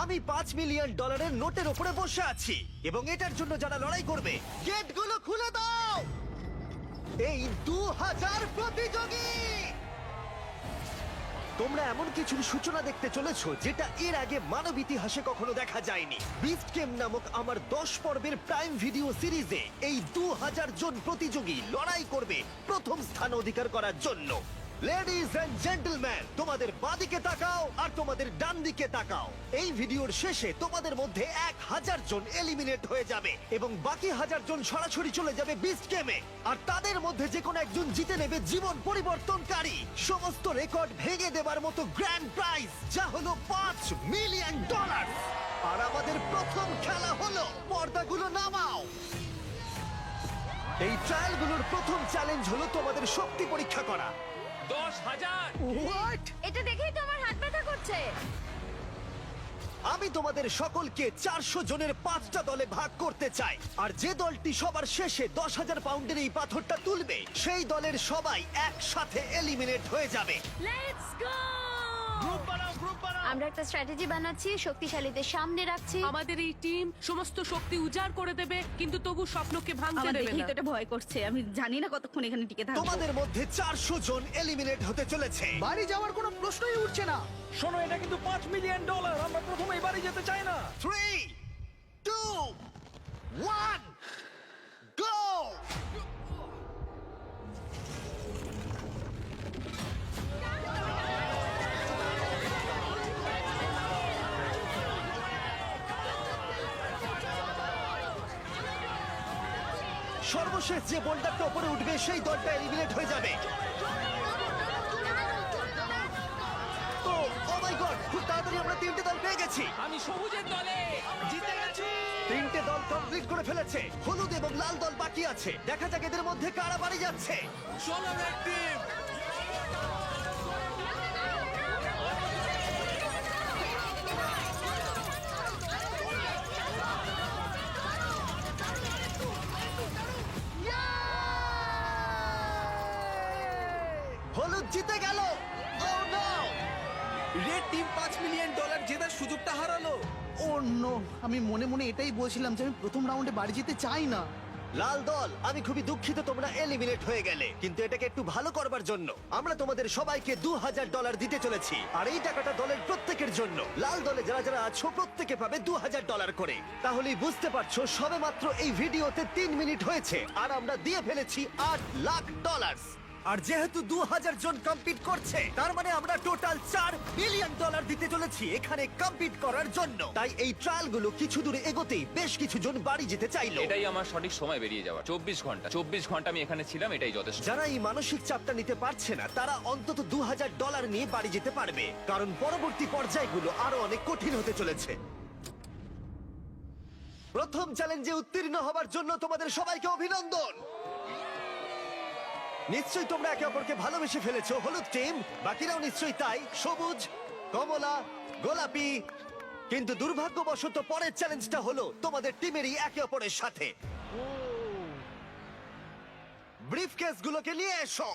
আমি $5 মিলিয়ন নোটের উপরে বসে আছি এবং এটার জন্য যারা লড়াই করবে গেটগুলো খুলে দাও। এই 2000 প্রতিযোগী, তোমরা এমন কিছুর সূচনা দেখতে চলেছো যেটা এর আগে মানব ইতিহাসে কখনো দেখা যায়নি। বিস্ট গেম নামক আমার 10 পর্বের প্রাইম ভিডিও সিরিজে এই 2000 জন প্রতিযোগী লড়াই করবে প্রথম স্থান অধিকার করার জন্য। লেডিজ এন্ড জেন্টলম্যান, তোমাদের বাঁদিকে তাকাও আর তোমাদের ডান দিকে তাকাও। এই ভিডিওর শেষে তোমাদের মধ্যে 1000 জন এলিমিনেট হয়ে যাবে এবং বাকি 1000 জন সরাসরি চলে যাবে বিস্ট গেমে। আর তাদের মধ্যে যে কোনো একজন জিতে নেবে জীবন পরিবর্তনকারী সমস্ত রেকর্ড ভেঙে দেবার মতো গ্র্যান্ড প্রাইজ, যা হলো $5 মিলিয়ন। আর আমাদের প্রথম খেলা হলো, পর্দাগুলো নামাও। এই ট্রায়ালগুলোর প্রথম চ্যালেঞ্জ হলো তোমাদের শক্তি পরীক্ষা করা। 10,000! হোয়াট? এটা দেখেই তো আমার হাত ব্যথা করছে। আমি তোমাদের সকলকে 400 জনের 5টা দলে ভাগ করতে চাই, আর যে দলটি সবার শেষে 10,000 পাউন্ডের এই পাথরটা তুলবে সেই দলের সবাই একসাথে এলিমিনেট হয়ে যাবে। Let's go! গ্রুপ বানাও, গ্রুপ বানাও! আমরা একটা স্ট্র্যাটেজি বানাচ্ছি, শক্তিশালীদের সামনে রাখছি। আমাদের এই টিম সমস্ত শক্তি উজাড় করে দেবে, কিন্তু তবু স্বপ্নকে ভাঙতে আমার দেবে দেখেই না। তো এটা ভয় করছে। আমি জানি না কতক্ষণ এখানে টিকে থাকবো। তোমাদের মধ্যে 400 জন এলিমিনেট হতে চলেছে। বাড়ি যাওয়ার কোনো প্রশ্নই উঠছে না। শোনো, এটা কিন্তু $5 মিলিয়ন। আমরা প্রথমেই বাড়ি যেতে চাই না। 3, 2, 1, গো! সর্বশেষ যে বোল্ডারটা উপরে উঠবে সেই দলটা এলিমিনেট হয়ে যাবে। ও মাই গড, খুব তাড়াতাড়ি আমরা 3টে দল পেয়ে গেছি। আমি সবুজের দলে জিতে গেছি। 3টে দল কমপ্লিট করে ফেলেছে, হলুদ এবং লাল দল বাকি আছে। দেখা যাক এদের মধ্যে কারা বাড়ি যাচ্ছে। চলো রেড টিম। হলুদ জিতে গেল। Oh no! Red team $5 million জেতার সুযোগটা হারালো। ও নো, আমি মনে মনে এটাই বলছিলাম যে আমি প্রথম রাউন্ডে বাড়ি যেতে চাই না। লাল দল, আমি খুবই দুঃখিত তোমরা এলিমিনেট হয়ে গেলে, কিন্তু এটাকে একটু ভালো করবার জন্য আমরা তোমাদের সবাইকে $2,000 দিতে চলেছি। আর এই টাকাটা দলের প্রত্যেকের জন্য। লাল দলে যারা যারা আছো প্রত্যেকে পাবে $2,000 করে। তাহলেই বুঝতে পারছো সবে মাত্র এই ভিডিওতে 3 মিনিট হয়েছে আর আমরা দিয়ে ফেলেছি $8 লাখ। আর যেহেতু 2000 জন কম্পিট করছে, তার মানে আমরা টোটাল $4 বিলিয়ন দিতে চলেছি এখানে কম্পিট করার জন্য। তাই এই ট্রায়ালগুলো কিছু দূরে এগোতেই বেশ কিছু জন বাড়ি যেতে চাইলো। এটাই আমার সঠিক সময় বেরিয়ে যাওয়া। 24 ঘন্টা আমি এখানে ছিলাম, এটাই যথেষ্ট। যারা এই মানসিক চাপটা নিতে পারছে না তারা অন্তত $2,000 নিয়ে বাড়ি যেতে পারবে, কারণ পরবর্তী পর্যায়গুলো আরো অনেক কঠিন হতে চলেছে। প্রথম চ্যালেঞ্জে উত্তীর্ণ হবার জন্য তোমাদের সবাইকে অভিনন্দন। নিশ্চয়ই তোমরা একে অপরকে ভালোবেসে ফেলেছো, হলুদ টিম, বাকিরাও নিশ্চয়ই তাই, সবুজ, কমলা, গোলাপি। কিন্তু দুর্ভাগ্যবশত পরের চ্যালেঞ্জটা হলো তোমাদের টিমেরই একে অপরের সাথে। ব্রিফকেসগুলোকে নিয়ে এসো।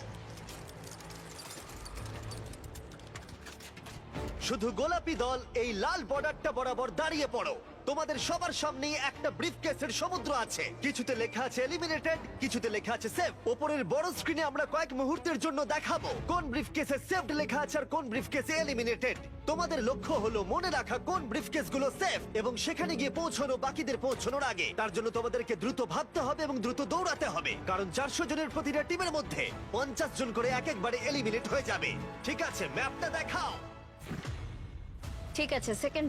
শুধু গোলাপি দল এই লাল বর্ডারটা বরাবর দাঁড়িয়ে পড়ো। তোমাদের সবার সামনেই একটা ব্রিফকেসের সমুদ্র আছে। কিছুতে লেখা আছে এলিমিনেটেড, কিছুতে লেখা আছে সেফ। উপরের বড় স্ক্রিনে আমরা কয়েক মুহূর্তের জন্য দেখাবো কোন ব্রিফকেসে সেফড লেখা আছে আর কোন ব্রিফকেসে এলিমিনেটেড। তোমাদের লক্ষ্য হলো মনে রাখা কোন ব্রিফকেসগুলো সেফ এবং সেখানে গিয়ে পৌঁছানো বাকিদের পৌঁছানোর আগে। তার জন্য তোমাদেরকে দ্রুত ভাবতে হবে এবং দ্রুত দৌড়াতে হবে, কারণ 400 জনের প্রতিটা টিমের মধ্যে 50 জন করে এক একবারে এলিমিনেট হয়ে যাবে। ঠিক আছে, ম্যাপটা দেখাও। ঠিক আছে, সেকেন্ড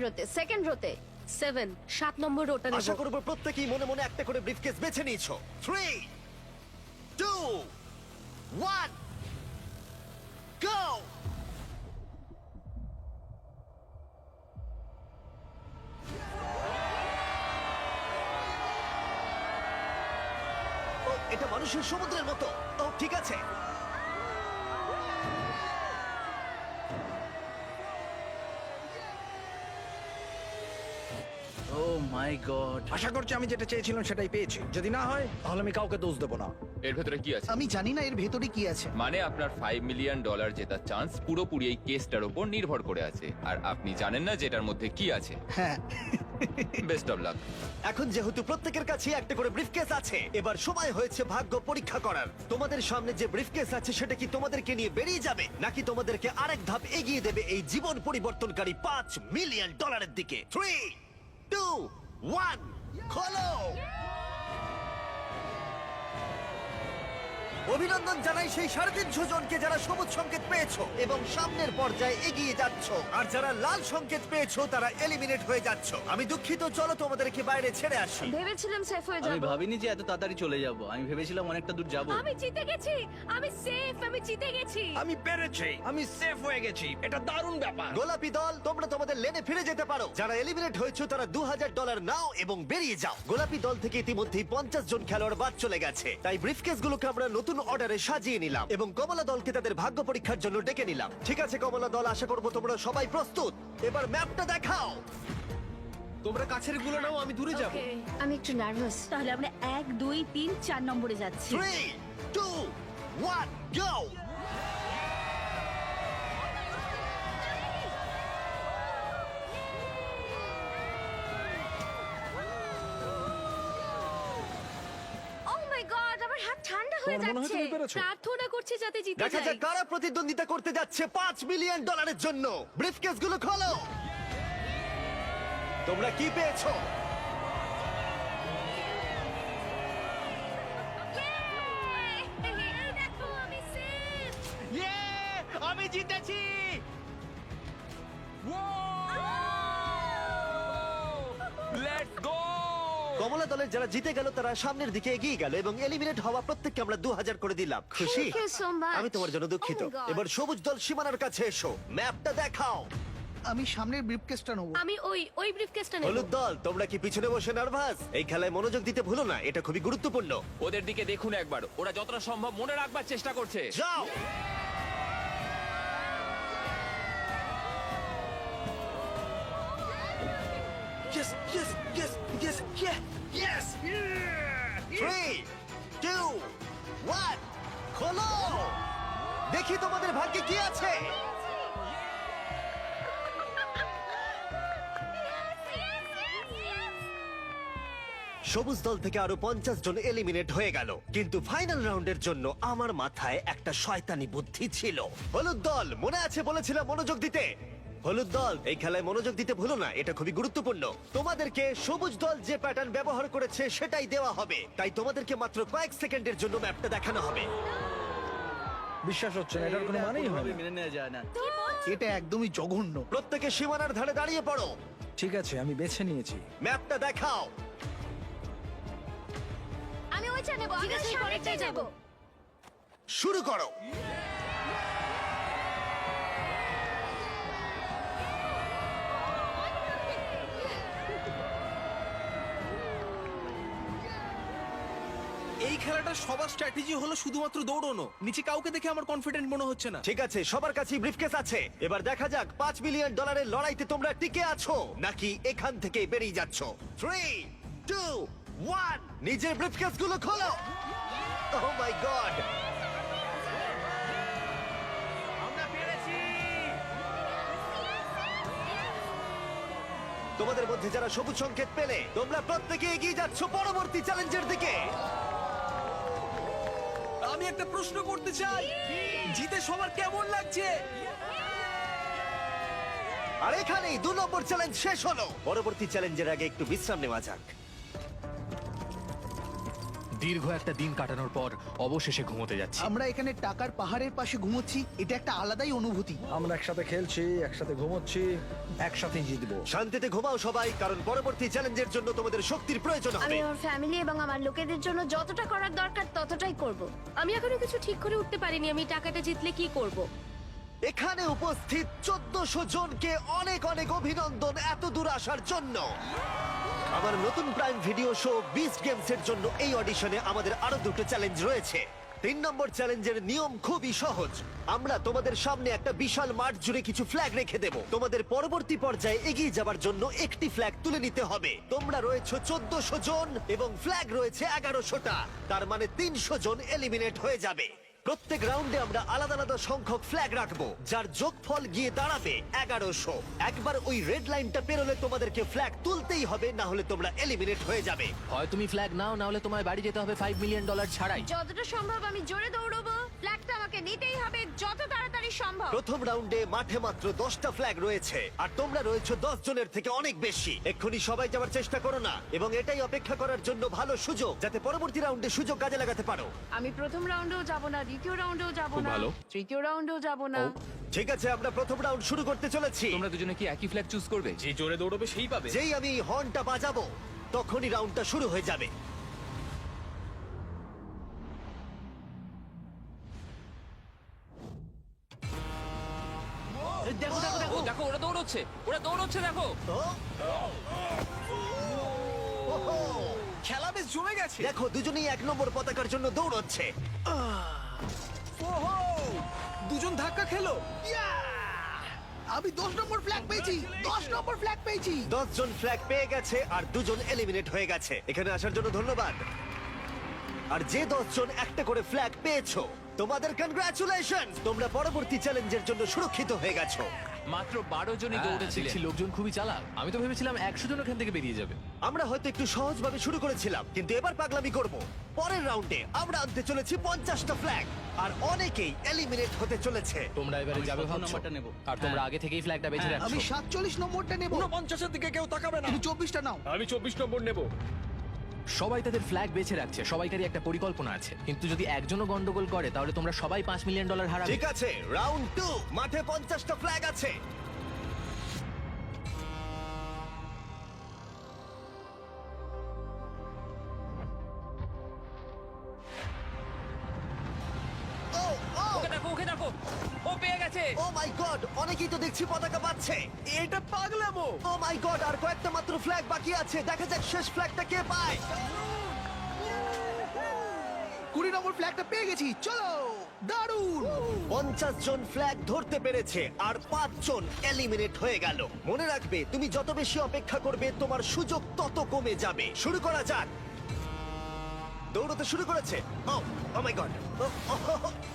রোতে 7 নম্বর রোটা আশা নেব। করব প্রত্যেকেই মনে মনে একটা করে ব্রিফকেস বেছে নিয়েছো। 3, 2, 1, গো! ও, এটা মানুষের সমুদ্রের মতো। ও ঠিক আছে। ও মাই গড, আশা করছি আমি যেটা চেয়েছিলাম সেটাই পেয়েছি। যদি না হয় তাহলে আমি কাউকে দোষ দেবো না। এর ভেতরে কি আছে? আমি জানি না এর ভেতরে কি আছে। মানে আপনার $5 মিলিয়ন জেতার চান্স পুরোপুরি এই কেসটার উপর নির্ভর করে আছে, আর আপনি জানেন না যেটার মধ্যে কি আছে। হ্যাঁ, বেস্ট অফ লাক। এখন যেহেতু প্রত্যেকের কাছে একটা করে ব্রিফকেস আছে, এবার সময় হয়েছে ভাগ্য পরীক্ষা করার। তোমাদের সামনে যে ব্রিফকেস আছে সেটা কি তোমাদেরকে নিয়ে বেরিয়ে যাবে, নাকি তোমাদেরকে আরেক ধাপ এগিয়ে দেবে এই জীবন পরিবর্তনকারী $5 মিলিয়ন দিকে? 3, 2, 1, খোলো! অভিনন্দন জানাই সেই 350 জনকে যারা সবুজ সংকেত পেয়েছো এবং সামনের পর্যায়ে এগিয়ে যাচ্ছ, আর যারা লাল সংকেত পেয়েছো তারা এলিমিনেট হয়ে যাচ্ছ। আমি দুঃখিত, চলো তোমাদেরকে বাইরে ছেড়ে আসি। ভেবেছিলাম সেফ হয়ে আমি যাব। ভাবিনি যে এত তাড়াতাড়ি চলে যাব। আমি ভেবেছিলাম অনেকটা দূর যাব। আমি জিতে গেছি, আমি সেফ, আমি জিতে গেছি। আমি পেরেছি, আমি সেফ হয়ে গেছি। এটা দারুণ ব্যাপার। গোলাপি দল, তোমরা তোমাদের লেনে ফিরে যেতে পারো। যারা এলিমিনেট হয়েছে তারা $2000 নাও এবং বেরিয়ে যাও। গোলাপি দল থেকে ইতিমধ্যেই 50 জন খেলোয়াড় বাদ চলে গেছে, তাই ব্রিফকেসগুলোকে আমরা নতুন অর্ডারে সাজিয়ে নিলাম এবং কমলা দলকে তাদের ভাগ্য পরীক্ষার জন্য ডেকে নিলাম। ঠিক আছে কমলা দল, আশা করবো তোমরা সবাই প্রস্তুত। এবার ম্যাপটা দেখাও। তোমরা কাছের গুলো নাও, আমি দূরে যাব। আমি একটু নার্ভাস। তাহলে আমরা 1, 2, 3, 4 নম্বরে যাচ্ছি। 3, 2, 1, go! Oh my God, আমার হাত ঠান্ডা হয়ে যাচ্ছে। প্রার্থনা করছি যাতে জিতে দেখা যাই। যাক কারা প্রতিদ্বন্দ্বিতা করতে যাচ্ছে $5 মিলিয়ন জন্য। ব্রিফকেসগুলো খোলো। তোমরা কি পেয়েছো? এই দেখো, আমি safe। আমি জিতেছি। Let's go! কমলা দলের যারা জিতে গেল তারা সামনের দিকে এগিয়ে গেল এবং এলিমিনেট হওয়া প্রত্যেককে আমরা 2000 করে দিলাম। খুশি? Thank you so much. আমি তোমার জন্য দুঃখিত। Oh my God. এবার সবুজ দল সীমানার কাছে এসো, ম্যাপটা দেখাও। আমি সামনের ব্রিফকেসটা নেব। আমি ওই ব্রিফকেসটা নেব। হলুদ দল, তোমরা কি পিছনে বসে নার্ভাস? এই খেলায় মনোযোগ দিতে ভুলো না, এটা খুবই গুরুত্বপূর্ণ। ওদের দিকে দেখুন একবার, ওরা যতটা সম্ভব মনে রাখবার চেষ্টা করছে। যাও। Yes, yes, yes, yes, yes, yes. 3, 2, 1, খোলো। দেখি তোমাদের ভাগ্যে কি আছে। সবুজ দল থেকে আরো 50 জন এলিমিনেট হয়ে গেল, কিন্তু ফাইনাল রাউন্ডের জন্য আমার মাথায় একটা শয়তানি বুদ্ধি ছিল। হলুদ দল, মনে আছে বলেছিলাম মনোযোগ দিতে? হলুদ দল, এই খেলায় মনোযোগ দিতে ভুলো না, এটা খুবই গুরুত্বপূর্ণ। তোমাদেরকে সবুজ দল যে প্যাটার্ন ব্যবহার করেছে সেটাই দেওয়া হবে, তাই তোমাদেরকে মাত্র কয়েক সেকেন্ডের জন্য ম্যাপটা দেখানো হবে। বিশ্বাস হচ্ছে না, এটার কোনো মানেই হয় না। মেনে নেওয়া যায় না। এটা একদমই জঘন্য। প্রত্যেকে সীমানার ধারে দাঁড়িয়ে পড়ো। ঠিক আছে, আমি বেছে নিয়েছি। ম্যাপটা দেখাও। আমি ওইটা নেব, আমি সামনেটাই যাব। শুরু করো। এই খেলাটা সবার স্ট্র্যাটেজি হলো শুধুমাত্র দৌড়ানো। নিচে কাউকে দেখে আমার কনফিডেন্ট মনে হচ্ছে না। ঠিক আছে, সবার কাছেই ব্রিফকেস আছে। এবার দেখা যাক $5 মিলিয়ন লড়াইতে তোমরা টিকে আছো নাকি এখান থেকে বেরিয়ে যাচ্ছ। 3, 2, 1, নিজের ব্রিফকেস গুলো খোলো। ওহ মাই গড! আমরা পেরেছি। তোমাদের মধ্যে যারা সবুজ সংকেত পেলে তোমরা প্রত্যেকে এগিয়ে যাচ্ছ পরবর্তী চ্যালেঞ্জের দিকে। আমি একটা প্রশ্ন করতে চাই, জিতে সবার কেমন লাগছে? আর এখানেই 2 নম্বর চ্যালেঞ্জ শেষ হলো। পরবর্তী চ্যালেঞ্জের আগে একটু বিশ্রাম নেওয়া যাক। দীর্ঘ একটা দিন কাটানোর পর অবশেষে ঘুমোতে যাচ্ছি। আমরা এখানে টাকার পাহাড়ের পাশে ঘুমোচ্ছি, এটা একটা আলাদাই অনুভূতি। আমরা একসাথে খেলছি, একসাথে ঘুমোচ্ছি, একসাথেই জিতবো। শান্তিতে ঘুমাও সবাই, কারণ পরবর্তী চ্যালেঞ্জের জন্য তোমাদের শক্তির প্রয়োজন আমি হবে। আমার ফ্যামিলি এবং আমার লোকেদের জন্য যতটা করার দরকার ততটাই করব। আমি এখনো কিছু ঠিক করে উঠতে পারিনি আমি টাকাটা জিতলে কি করব। এখানে উপস্থিত 1400 জনকে অনেক অনেক অভিনন্দন এত দূর আসার জন্য। আমার নতুন prime video show beast games এর জন্য এই অডিশনে আমাদের আরো 2টো চ্যালেঞ্জ রয়েছে। 3 নম্বর চ্যালেঞ্জের নিয়ম খুবই সহজ। আমরা তোমাদের সামনে একটা বিশাল মাঠ জুড়ে কিছু ফ্ল্যাগ রেখে দেব। তোমাদের পরবর্তী পর্যায়ে এগিয়ে যাবার জন্য একটি ফ্ল্যাগ তুলে নিতে হবে। তোমরা রয়েছে 1400 জন এবং ফ্ল্যাগ রয়েছে 1100টা। তার মানে 300 জন এলিমিনেট হয়ে যাবে। প্রত্যেক রাউন্ডে আমরা আলাদা আলাদা সংখ্যক ফ্ল্যাগ রাখবো, যার যোগফল গিয়ে দাঁড়াবে 1100। একবার ওই রেড লাইনটা পেরোলে তোমাদেরকে ফ্ল্যাগ তুলতেই হবে, না হলে তোমরা এলিমিনেট হয়ে যাবে। হয় তুমি ফ্ল্যাগ নাও, না হলে তোমায় বাড়ি যেতে হবে $5 মিলিয়ন ছাড়াই। যতটা সম্ভব আমি জোরে দৌড়বো। ফ্ল্যাগটা আমাকে নিতেই হবে যত তাড়াতাড়ি সম্ভব। প্রথম রাউন্ডে মাঠে মাত্র 10টা ফ্ল্যাগ রয়েছে, আর তোমরা রয়েছে 10 জনের থেকে অনেক বেশি। এক্ষুনি সবাই যাওয়ার চেষ্টা করো না, এবং এটাই অপেক্ষা করার জন্য ভালো সুযোগ, যাতে পরবর্তী রাউন্ডে সুযোগ কাজে লাগাতে পারো। আমি প্রথম রাউন্ডেও যাব না, দ্বিতীয় রাউন্ডেও যাব না, তৃতীয় রাউন্ডেও যাব না। ঠিক আছে, আমরা প্রথম রাউন্ড শুরু করতে চলেছি। তোমরা দুজনে কি একই ফ্ল্যাগ চুজ করবে? যে জোরে দৌড়বে সেই পাবে। যেই আমি হর্নটা বাজাবো তখনই রাউন্ডটা শুরু হয়ে যাবে। দেখো দেখো দেখো ও দেখো, ওরা দৌড়চ্ছে, দেখো। খেলা বেশ জমে গেছে। দেখো, দুজনেই 1 নম্বর পতাকার জন্য দৌড়চ্ছে। ওহো, দুজন ধাক্কা খেলো। আমি 10 নম্বর ফ্ল্যাগ পেয়েছি, 10 নম্বর ফ্ল্যাগ পেয়েছি। 10 জন ফ্ল্যাগ পেয়ে গেছে আর 2 জন এলিমিনেট হয়ে গেছে। এখানে আসার জন্য ধন্যবাদ। আর যে 10 জন একটা করে ফ্ল্যাগ পেয়েছো, তোমাদের কনগ্রাচুলেশন, তোমরা পরবর্তী চ্যালেঞ্জের জন্য সুরক্ষিত হয়ে গেছো। মাত্র 12 জনই দৌড়েছিলেন। দেখছি লোকজন খুবই চালাক। আমি তো ভেবেছিলাম 100 জন ওখান থেকে বেরিয়ে যাবে। আমরা হয়তো একটু সহজভাবে শুরু করেছিলাম, কিন্তু এবার পাগলামি করব। পরের রাউন্ডে আমরা আনতে চলেছি 50টা ফ্ল্যাগ, আর অনেকেই এলিমিনেট হতে চলেছে। তোমরা এবারে যাবে ভাবছো, আর তোমরা আগে থেকেই ফ্ল্যাগটা বেছে রাখছো। আমি 47 নম্বরটা নেব। 49-এর দিকে কেউ তাকাবে না। তুমি 24টা নাও। আমি 24 নম্বর নেব। সবাই তাদের ফ্ল্যাগ বেছে রাখছে, সবাইকারই একটা পরিকল্পনা আছে। কিন্তু যদি একজনও গন্ডগোল করে, তাহলে তোমরা সবাই $5 মিলিয়ন হারাবে। ঠিক আছে, রাউন্ড 2, মাঠে 50টা ফ্ল্যাগ আছে। ওকে দেখো, ও পেয়ে গেছে। ও মাই গড, অনেকেই তো দেখছি পতাকা পাচ্ছে। এটা পাগলামো। ও মাই গড, আর কয়েকটা মাত্র ফ্ল্যাগ বাকি আছে। দেখা যাক শেষ ফ্ল্যাগটা কে পায়। 20 নম্বর ফ্ল্যাগটা পেয়ে গেছি, চলো। দারুণ। 50 জন ফ্ল্যাগ ধরতে পেরেছে, আর 5 জন এলিমিনেট হয়ে গেল। মনে রাখবে, তুমি যত বেশি অপেক্ষা করবে, তোমার সুযোগ তত কমে যাবে। শুরু করা যাক। দৌড়তে শুরু করেছে। ও মাই গড,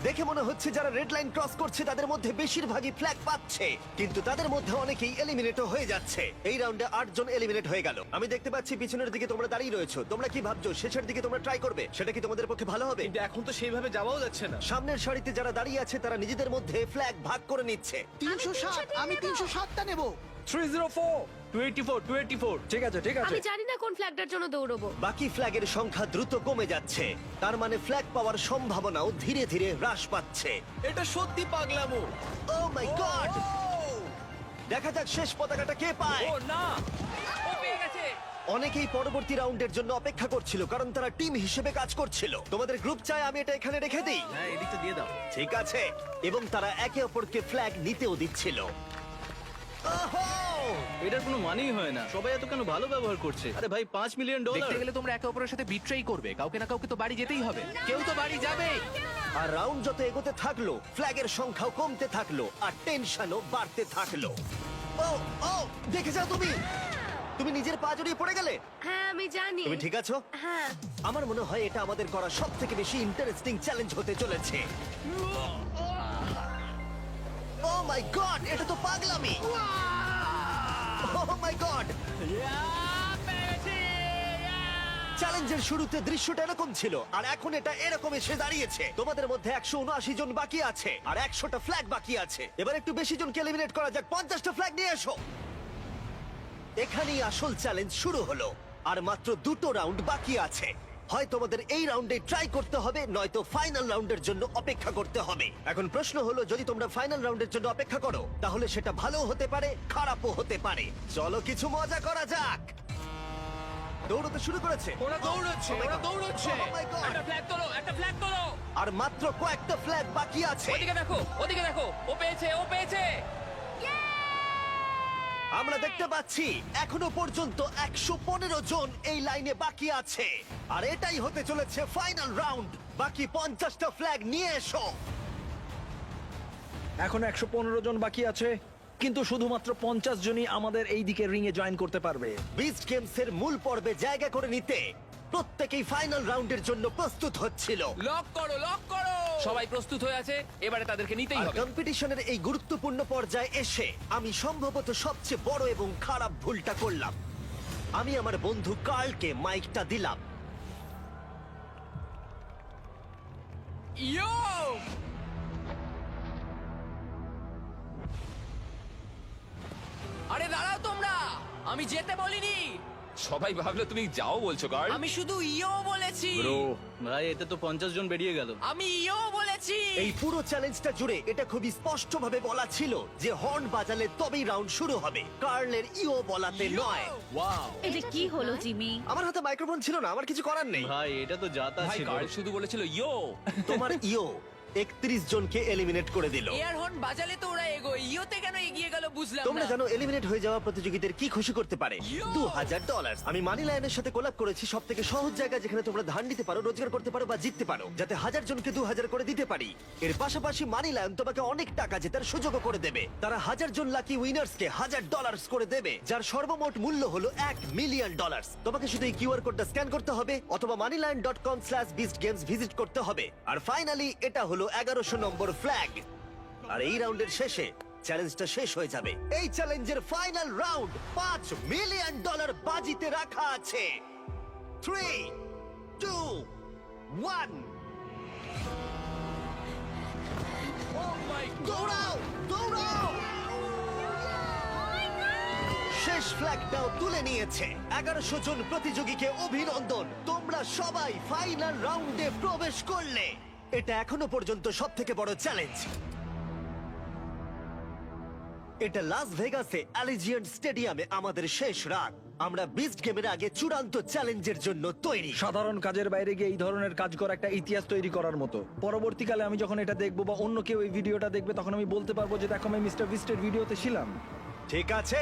দেখে মনে হচ্ছে যারা রেড লাইন ক্রস করছে তাদের মধ্যে বেশিরভাগই ফ্ল্যাগ পাচ্ছে, কিন্তু তাদের মধ্যে অনেকেই এলিমিনেটও হয়ে যাচ্ছে। এই রাউন্ডে 8 জন এলিমিনেট হয়ে গেল। আমি দেখতে পাচ্ছি পিছনের দিকে তোমরা দাঁড়িয়ে রয়েছো। তোমরা কি ভাবছো শেষের দিকে তোমরা ট্রাই করবে? সেটা কি তোমাদের পক্ষে ভালো হবে? কিন্তু এখন তো সেইভাবে যাওয়াও যাচ্ছে না। সামনের সারিতে যারা দাঁড়িয়ে আছে তারা নিজেদের মধ্যে ফ্ল্যাগ ভাগ করে নিচ্ছে। 307, আমি 307টা নেব। 304, 284, ঠিক আছে ঠিক আছে। আমি জানি না কোন ফ্ল্যাগটার জন্য দৌড়বো। বাকি ফ্ল্যাগের সংখ্যা দ্রুত কমে যাচ্ছে, তার মানে ফ্ল্যাগ পাওয়ার সম্ভাবনাও ধীরে ধীরে হ্রাস পাচ্ছে। এটা সত্যি পাগলামো। ও মাই গড, দেখা যাক শেষ পতাকাটা কে পায়। ও না, ও পেয়ে গেছে। অনেকেই পরবর্তী রাউন্ডের জন্য অপেক্ষা করছিল, কারণ তারা টিম হিসেবে কাজ করছিল। তোমাদের গ্রুপ চাই আমি এটা এখানে রেখে দিই? হ্যাঁ, এদিকটা দিয়ে দাও। ঠিক আছে, এবং তারা একে অপরকে ফ্ল্যাগ নিতেও দিচ্ছিল। ওহো! এটার কোনো মানেই হয় না। সবাই এত কেন ভালো ব্যবহার করছে? আরে ভাই, $5 মিলিয়ন। দেখতে গেলে তোমরা একে অপরের সাথে বিট্রেই করবে। কাউকে না কাউকে তো বাড়ি যেতেই হবে। কেউ তো বাড়ি যাবে। আর রাউন্ড যত এগোতে থাকলো, ফ্ল্যাগের সংখ্যাও কমতে থাকলো, আর টেনশনও বাড়তে থাকলো। ও ও, দেখে যাও তুমি। তুমি নিজের পা জড়িয়ে পড়ে গেলে। হ্যাঁ আমি জানি। তুমি ঠিক আছো? হ্যাঁ। আমার মনে হয় এটা আমাদের করা সবথেকে বেশি ইন্টারেস্টিং চ্যালেঞ্জ হতে চলেছে। ও মাই গড, এটা তো পাগলামি। ও মাই গড, চ্যালেঞ্জের শুরুতে দৃশ্যটা এরকম ছিল, আর এখন এটা এরকম এসে দাঁড়িয়েছে। তোমাদের মধ্যে 179 জন বাকি আছে, আর 100টা ফ্ল্যাগ বাকি আছে। এবার একটু বেশি জনকে এলিমিনেট করা যাক। 50টা ফ্ল্যাগ নিয়ে এসো। এখানেই আসল চ্যালেঞ্জ শুরু হলো, আর মাত্র 2টো রাউন্ড বাকি আছে। হয় তোমাদের এই রাউন্ডে ট্রাই করতে হবে, নয়তো ফাইনাল রাউন্ডের জন্য অপেক্ষা করতে হবে। এখন প্রশ্ন হলো, যদি তোমরা ফাইনাল রাউন্ডের জন্য অপেক্ষা করো, তাহলে সেটা ভালো হতে পারে, খারাপও হতে পারে। চলো কিছু মজা করা যাক। দৌড়তে শুরু করেছে। ওরা দৌড়াচ্ছে, Oh my ওরা God! দৌড়াচ্ছে। Oh my God! একটা ফ্ল্যাগ তোলো, একটা ফ্ল্যাগ তোলো। আর মাত্র কয়েকটা ফ্ল্যাগ বাকি আছে। ওদিকে দেখো, ও পেয়েছে। আর আমরা দেখতে পাচ্ছি এখনো পর্যন্ত 115 জন এই লাইনে বাকি আছে আর এটাই হতে চলেছে ফাইনাল রাউন্ড। বাকি 50টা ফ্ল্যাগ নিয়ে এসো। এখন 115 জন বাকি আছে, কিন্তু শুধুমাত্র 50 জনই আমাদের এই দিকে রিং এ জয়েন করতে পারবে। বিস্ট গেমস এর মূল পর্বে জায়গা করে নিতে প্রত্যেকেই ফাইনাল রাউন্ডের জন্য প্রস্তুত হচ্ছিল। লক করো, লক করো। সবাই প্রস্তুত হয়ে আছে, এবারে তাদেরকে নিতেই আর হবে। কম্পিটিশনের এই গুরুত্বপূর্ণ পর্যায়ে এসে আমি সম্ভবত সবচেয়ে বড় এবং খারাপ ভুলটা করলাম। আমি আমার বন্ধু কার্লকে মাইকটা দিলাম। ইয়ো! আরে দাঁড়াও তোমরা, আমি যেতে বলিনি। সবাই ভাবলো তুমি যাও বলছো কার্ল। আমি শুধু ইও বলেছি। ভাই এতে তো 50 জন বেরিয়ে গেল। আমি ইও বলেছি। এই পুরো চ্যালেঞ্জটা জুড়ে এটা খুবই স্পষ্টভাবে বলা ছিল যে হর্ন বাজালে তবেই রাউন্ড শুরু হবে, কার্লের ইও বলাতে নয়। এটা কি হলো জিমি? আমার হাতে মাইক্রোফোন ছিল না, আমার কিছু করার নেই। ভাই এটা তো যাতা ভাই ছিল। কার্ল শুধু বলেছিল ইয়ো। তোমার ইও 31 জনকে এলিমিনেট করে দিল। এয়ার হর্ন বাজালে তো ওরা এগোয়, ইওতে কেন এগিয়ে গেল বুঝলাম তোমরা না। জানো এলিমিনেট হয়ে যাওয়া প্রতিযোগীদের কি খুশি করতে পারে? $2000। আমি মানি লাইনের সাথে কোলাপ করেছি সব থেকে সহজ জায়গা যেখানে তোমরা ধার নিতে পারো, রোজগার করতে পারো বা জিততে পারো, যাতে 1000 জনকে 2000 করে দিতে পারি। এর পাশাপাশি মানি লাইন তোমাকে অনেক টাকা জেতার সুযোগও করে দেবে। তারা 1000 জন লাকি উইনার্সকে $1000 করে দেবে, যার সর্বমোট মূল্য হলো $1 মিলিয়ন। তোমাকে শুধু এই কিউআর কোডটা স্ক্যান করতে হবে অথবা moneyline.com/beastgames ভিজিট করতে হবে। আর ফাইনালি এটা হলো 1100 নম্বর ফ্ল্যাগ। আর এই রাউন্ডের শেষে চ্যালেঞ্জটা শেষ হয়ে যাবে। এই চ্যালেঞ্জের ফাইনাল রাউন্ড $5 মিলিয়ন বাজিতে রাখা আছে। 3, 2, 1 দৌড়াও, দৌড়াও! শেষ ফ্ল্যাগটাও তুলে নিয়েছে। 1100 জন প্রতিযোগীকে অভিনন্দন, তোমরা সবাই ফাইনাল রাউন্ডে প্রবেশ করলে। এটা এখনো পর্যন্ত সবথেকে বড় চ্যালেঞ্জ। এটা লাস ভেগাসে অ্যালিজিয়েন্ট স্টেডিয়ামে আমাদের শেষ রাত। আমরা বিস্ট গেমের আগে চূড়ান্ত চ্যালেঞ্জের জন্য তৈরি। সাধারণ কাজের বাইরে গিয়ে এই ধরনের কাজ করা একটা ইতিহাস তৈরি করার মতো। পরবর্তীকালে আমি যখন এটা দেখবো বা অন্য কেউ এই ভিডিওটা দেখবে, তখন আমি বলতে পারবো যে দেখো আমি মিস্টার বিস্টের ভিডিওতে ছিলাম। ঠিক আছে,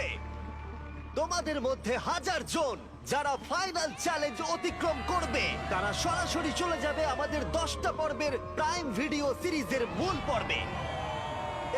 তোমাদের মধ্যে 1000 জন যারা ফাইনাল চ্যালেঞ্জ অতিক্রম করবে, তারা সরাসরি চলে যাবে আমাদের 10টা পর্বের প্রাইম ভিডিও সিরিজের মূল পর্বে।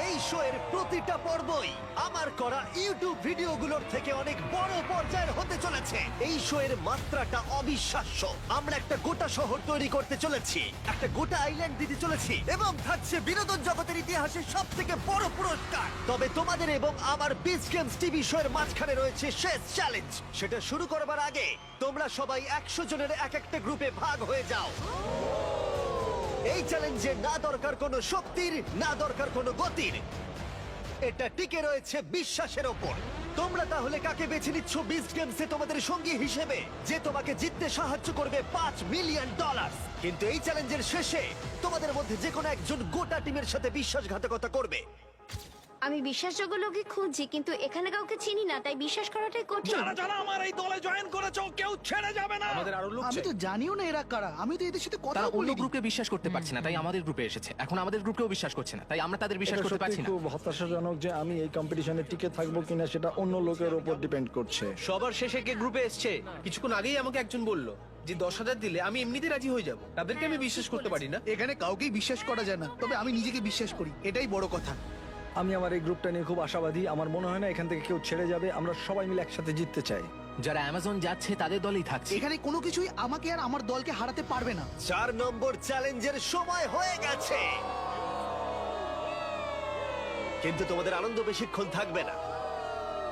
এই শো এর প্রতিটা পর্বই আমার করা ইউটিউব ভিডিওগুলোর থেকে অনেক বড় পর্যায়ের হতে চলেছে। এই শো এর মাত্রাটা অবিশ্বাস্য। আমরা একটা গোটা শহর তৈরি করতে চলেছি, একটা গোটা আইল্যান্ড দিতে চলেছি, এবং থাকছে বিনোদন জগতের ইতিহাসে সব থেকে বড় পুরস্কার। তবে তোমাদের এবং আমার বিচ গেমস টিভি শো এর মাঝখানে রয়েছে শেষ চ্যালেঞ্জ। সেটা শুরু করবার আগে তোমরা সবাই 100 জনের এক একটা গ্রুপে ভাগ হয়ে যাও। এই চ্যালেঞ্জে না দরকার কোনো শক্তির, না দরকার কোনো গতির, এটা টিকে রয়েছে বিশ্বাসের ওপর। তোমরা তাহলে কাকে বেছে নিচ্ছ বিস্ট গেমসে তোমাদের সঙ্গী হিসেবে, যে তোমাকে জিততে সাহায্য করবে $5 মিলিয়ন? কিন্তু এই চ্যালেঞ্জের শেষে তোমাদের মধ্যে যে কোনো একজন গোটা টিমের সাথে বিশ্বাসঘাতকতা করবে। আমি বিশ্বাসযোগ্য লোকই খুঁজছি, কিন্তু এখানে কাউকে চিনি না, তাই বিশ্বাস করাটাই কঠিন। যারা আমার এই দলে জয়েন করেছো কেউ ছেড়ে যাবে না। আমাদের আরো লোক আমি চাই। তো জানিও না এরা কারা, আমি তো এদের সাথে কথা তারা অন্য বলিনি। গ্রুপে বিশ্বাস করতে পারছে না, তাই আমাদের গ্রুপে এসেছে। এখন আমাদের গ্রুপেও বিশ্বাস করছে না, তাই আমরা তাদের বিশ্বাস এটা করতে সত্যি পারছি না। খুব হতাশাজনক যে আমি এই কম্পিটিশনে টিকে থাকবো কিনা সেটা অন্য লোকের উপর ডিপেন্ড করছে। সবার শেষে কে গ্রুপে এসছে? কিছুক্ষণ আগেই আমাকে একজন বলল যে 10,000 দিলে আমি এমনিতে রাজি হয়ে যাব। তাদেরকে আমি বিশ্বাস করতে পারি না। এখানে কাউকেই বিশ্বাস করা যায় না, তবে আমি নিজেকে বিশ্বাস করি, এটাই বড় কথা। আমি আমার এই গ্রুপটা নিয়ে খুব আশাবাদী। আমার মনে হয় না এখান থেকে কেউ ছেড়ে যাবে। আমরা সবাই মিলে একসাথে জিততে চাই। যারা অ্যামাজন যাচ্ছে তাদের দলেই থাকছে। এখানে কোনো কিছুই আমাকে আর আমার দলকে হারাতে পারবে না। 4 নম্বর চ্যালেঞ্জের সময় হয়ে গেছে, কিন্তু তোমাদের আনন্দ বেশিক্ষণ থাকবে না।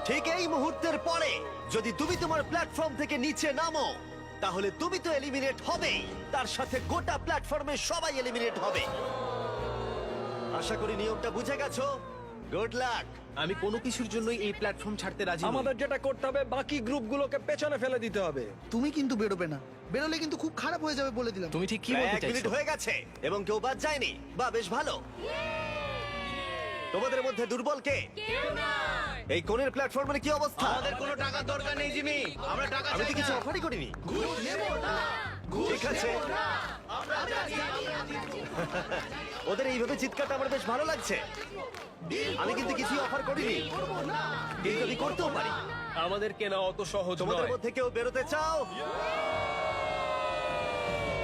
ঠিক এই মুহূর্তের পরে যদি তুমি তোমার প্ল্যাটফর্ম থেকে নিচে নামো, তাহলে তুমি তো এলিমিনেট হবেই, তার সাথে গোটা প্ল্যাটফর্মে সবাই এলিমিনেট হবে। আশা করি নিয়মটা বুঝে গেছো। Good luck. আমি কোনো কিছুর জন্যই এই প্ল্যাটফর্ম ছাড়তে রাজি নই। আমাদের যেটা করতে হবে, বাকি গ্রুপগুলোকে পেছনে ফেলে দিতে হবে। তুমি কিন্তু বেরোবে না, বেরোলে কিন্তু খুব খারাপ হয়ে যাবে বলে দিলাম। তুমি ঠিক কি প্রায় বলতে 1 মিনিট চাইছো? হয়ে গেছে এবং কেউ বাদ যায়নি। বা বেশ ভালো। তোমাদের মধ্যে দুর্বল কে? এই কোণের প্ল্যাটফর্মের কি অবস্থা? আমাদের কোনো টাকার দরকার নেই জিমি, আমরা টাকা আমি চাই তো কিছু না। অফারই করিনি। ঠিক আছে ওদের এইভাবে চিৎকারটা আমার বেশ ভালো লাগছে। আমি কিন্তু কিছুই অফার করিনি, কিন্তু আমি করতেও পারি। আমাদের কেনা অত সহজ তোমাদের মধ্যে কেউ বেরোতে চাও?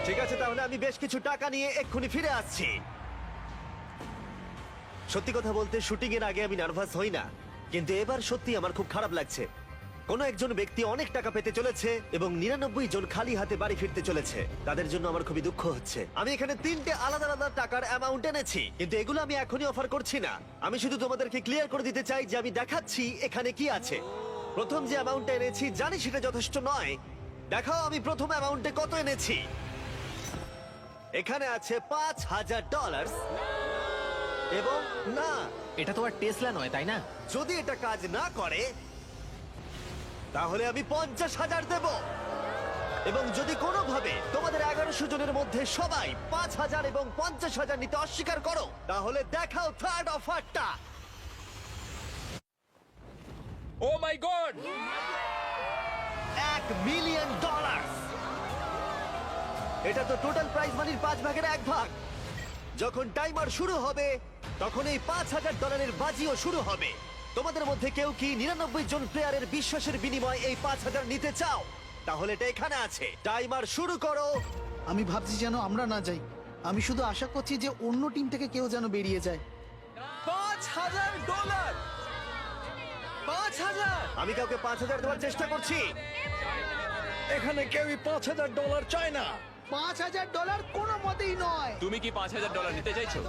ঠিক আছে, তাহলে আমি বেশ কিছু টাকা নিয়ে এক্ষুনি ফিরে আসছি। সত্যি কথা বলতে শুটিং এর আগে আমি নার্ভাস হই না, কিন্তু এবার সত্যি আমার খুব খারাপ লাগছে। কোনো একজন ব্যক্তি অনেক টাকা পেতে চলেছে এবং 99 জন খালি হাতে বাড়ি ফিরতে চলেছে। তাদের জন্য আমার খুবই দুঃখ হচ্ছে। আমি এখানে 3টে আলাদা আলাদা টাকার অ্যামাউন্ট এনেছি, কিন্তু এগুলো আমি এখনই অফার করছি না। আমি শুধু তোমাদেরকে ক্লিয়ার করে দিতে চাই যে আমি দেখাচ্ছি এখানে কি আছে। প্রথম যে অ্যামাউন্টটা এনেছি জানি সেটা যথেষ্ট নয়। দেখাও আমি প্রথম অ্যামাউন্টে কত এনেছি। এখানে আছে $5,000 এবং না, এটা তো আর টেসলা নয়, তাই না? যদি এটা কাজ না করে তাহলে আমি 50,000 দেব। এবং যদি কোনোভাবে তোমাদের 1100 জনের মধ্যে সবাই 5,000 এবং 50,000 নিতে অস্বীকার করো, তাহলে দেখাও থার্ড অফারটা। ও মাই গড! $1 মিলিয়ন। এটা তো টোটাল প্রাইজ মানির 5 ভাগের 1 ভাগ। যখন টাইমার শুরু হবে তখন এই $5,000 বাজিও শুরু হবে। তোমাদের মধ্যে কেউ কি 99 জন প্লেয়ারের বিশ্বাসের বিনিময়ে এই 5,000 নিতে চাও? তাহলে এটা এখানে আছে। টাইমার শুরু করো। আমি ভাবছি যেন আমরা না যাই। আমি শুধু আশা করছি যে অন্য টিম থেকে কেউ যেন বেরিয়ে যায়। $5,000 5,000 আমি কাউকে 5,000 দেওয়ার চেষ্টা করছি। এখানে কেউই $5,000 চায় না। $5,000 কোনো মতেই নয়। তুমি কি $5,000 নিতে চাইছো?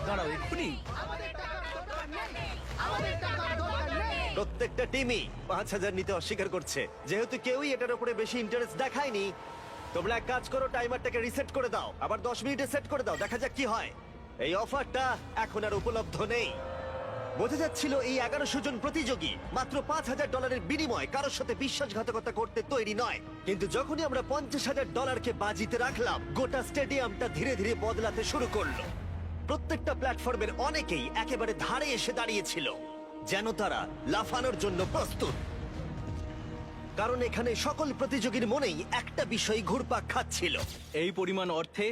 দাঁড়াও এক্ষুনি। প্রত্যেকটা টিমই 5,000 নিতে অস্বীকার করছে। যেহেতু কেউই এটার উপরে বেশি ইন্টারেস্ট দেখায়নি, তোমরা এক কাজ করো, টাইমারটাকে রিসেট করে দাও, আবার 10 মিনিটে সেট করে দাও, দেখা যাক কি হয়। এই অফারটা এখন আর উপলব্ধ নেই। বোঝা যাচ্ছিল এই 1100 জন প্রতিযোগী মাত্র $5,000 বিনিময়ে কারোর সাথে বিশ্বাসঘাতকতা করতে তৈরি নয়। কিন্তু যখনই আমরা $50,000 বাজিতে রাখলাম, গোটা স্টেডিয়ামটা ধীরে ধীরে বদলাতে শুরু করলো। প্রত্যেকটা প্ল্যাটফর্মের অনেকেই একেবারে ধারে এসে দাঁড়িয়েছিল, যেন তারা লাফানোর জন্য প্রস্তুত। কারণ এখানে সকল প্রতিযোগীর মনেই একটা বিষয় ঘুরপাক খাচ্ছিল। এই পরিমাণ অর্থে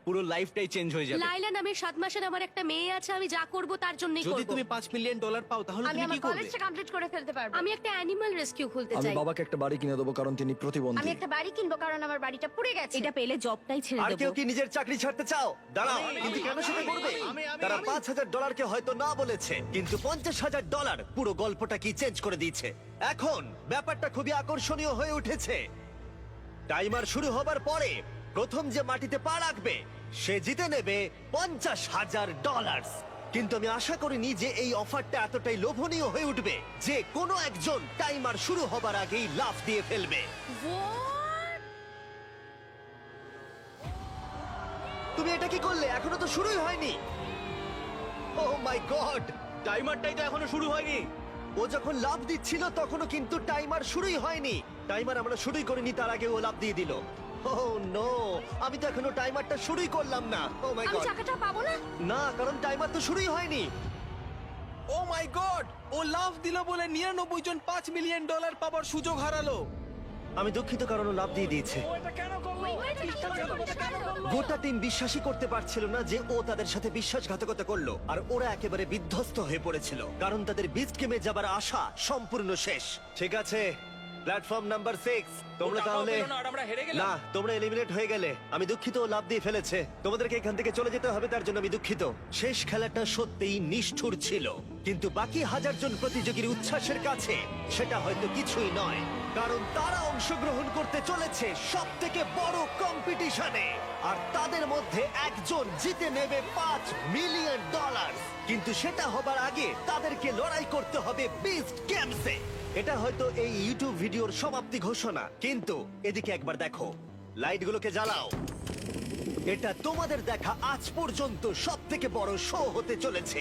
পুরো লাইফটাই চেঞ্জ হয়ে যাবে। লাইলা নামের 7 মাসের আমার একটা মেয়ে আছে, আমি যা করব তার জন্যই করব। যদি তুমি $5 মিলিয়ন পাও তাহলে আমি তুমি আমার কি করবে? কলেজটা কমপ্লিট করে ফেলতে পারবো। আমি একটা অ্যানিমাল রেস্কিউ খুলতে আমি চাই। বাবাকে একটা বাড়ি কিনে দেবো কারণ তিনি প্রতিবন্ধী। আমি একটা বাড়ি কিনবো কারণ আমার বাড়িটা পুড়ে গেছে। এটা পেলে জবটাই ছেড়ে আর কেউ দেবো। কি নিজের চাকরি ছাড়তে চাও? দাঁড়াও, কিন্তু কেন সেটা করবে? তারা $5,000 হয়তো না বলেছে, কিন্তু $50,000 পুরো গল্পটা কি চেঞ্জ করে দিয়েছে। এখন ব্যাপারটা খুবই আকর্ষণীয় হয়ে উঠেছে। টাইমার শুরু হবার পরে প্রথম যে মাটিতে পা রাখবে সে জিতে নেবে $50,000। কিন্তু আমি আশা করিনি যে এই অফারটা এতটাই লোভনীয় হয়ে উঠবে যে কোনো একজন টাইমার শুরু হবার আগেই লাফ দিয়ে ফেলবে। তুমি এটা কি করলে? এখনো তো শুরুই হয়নি। ও মাই গড, টাইমারটাই তো এখনো শুরু হয়নি। ও যখন লাফ দিচ্ছিল তখনও কিন্তু টাইমার শুরুই হয়নি। টাইমার আমরা শুরুই করিনি, তার আগে ও লাফ দিয়ে দিল। ওহ নো, আমি তো এখনো টাইমারটা শুরুই করলাম না। ও মাই আমি গড, টাকাটা পাবো না। না, কারণ টাইমার তো শুরুই হয়নি। ও মাই গড, ও লাফ দিল বলে 99 জন $5 মিলিয়ন পাওয়ার সুযোগ হারালো। আমি দুঃখিত, কারণ ও লাফ দিয়ে দিয়েছে। গোটা টিম বিশ্বাসই করতে পারছিল না যে ও তাদের সাথে বিশ্বাসঘাতকতা করলো, আর ওরা একেবারে বিধ্বস্ত হয়ে পড়েছিল কারণ তাদের বিস্ট গেমে যাবার আশা সম্পূর্ণ শেষ। ঠিক আছে, প্ল্যাটফর্ম নাম্বার 6, তোমরা টাকাও তাহলে পেলো না আর আমরা হেরে গেলাম। না, তোমরা এলিমিনেট হয়ে গেলে। আমি দুঃখিত, ও লাফ দিয়ে ফেলেছে। তোমাদেরকে এখান থেকে চলে যেতে হবে, তার জন্য আমি দুঃখিত। শেষ খেলাটা সত্যিই নিষ্ঠুর ছিল, কিন্তু বাকি 1000 জন প্রতিযোগীর উচ্ছ্বাসের কাছে সেটা হয়তো কিছুই নয়, কারণ তারা অংশগ্রহণ করতে চলেছে সব থেকে বড় কম্পিটিশনে, আর তাদের মধ্যে একজন জিতে নেবে $5 মিলিয়ন। কিন্তু সেটা হবার আগে তাদেরকে লড়াই করতে হবে বিস্ট গেমসে। এটা হয়তো এই ইউটিউব ভিডিওর সমাপ্তি ঘোষণা, কিন্তু এদিকে একবার দেখো, লাইটগুলোকে জ্বালাও। এটা তোমাদের দেখা আজ পর্যন্ত সব থেকে বড় শো হতে চলেছে।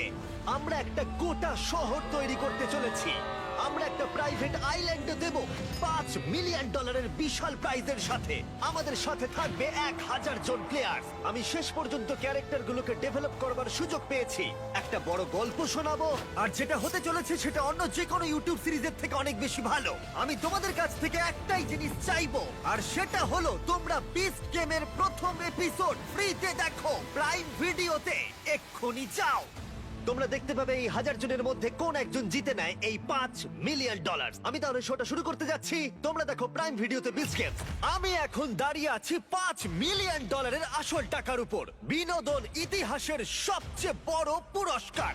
আমরা একটা গোটা শহর তৈরি করতে চলেছি। আমরা একটা প্রাইভেট আইল্যান্ড দেব মিলিয়ন ডলারের বিশাল প্রাইজের সাথে আমাদের সাথে থাকবে 1000 জন প্লেয়ার। আমি শেষ পর্যন্ত ক্যারেক্টারগুলোকে ডেভেলপ করবার সুযোগ পেয়েছি, একটা বড় গল্প শোনাবো, আর যেটা হতে চলেছে সেটা অন্য যে কোনো ইউটিউব সিরিজের থেকে অনেক বেশি ভালো। আমি তোমাদের কাছ থেকে একটাই জিনিস চাইবো, আর সেটা হলো তোমরা বিস্ট গেমের প্রথম এপিসোড ফ্রিতে দেখো প্রাইম ভিডিওতে। এক্ষুনি যাও। তোমরা দেখতে পাবে এই 1000 জনের মধ্যে কোন একজন জিতে নেয় এই $5 মিলিয়ন। আমি তাহলে শোটা শুরু করতে যাচ্ছি। তোমরা দেখো প্রাইম ভিডিওতে বিস্ট গেমস। আমি এখন দাঁড়িয়ে আছি $5 মিলিয়ন আসল টাকার উপর, বিনোদন ইতিহাসের সবচেয়ে বড় পুরস্কার।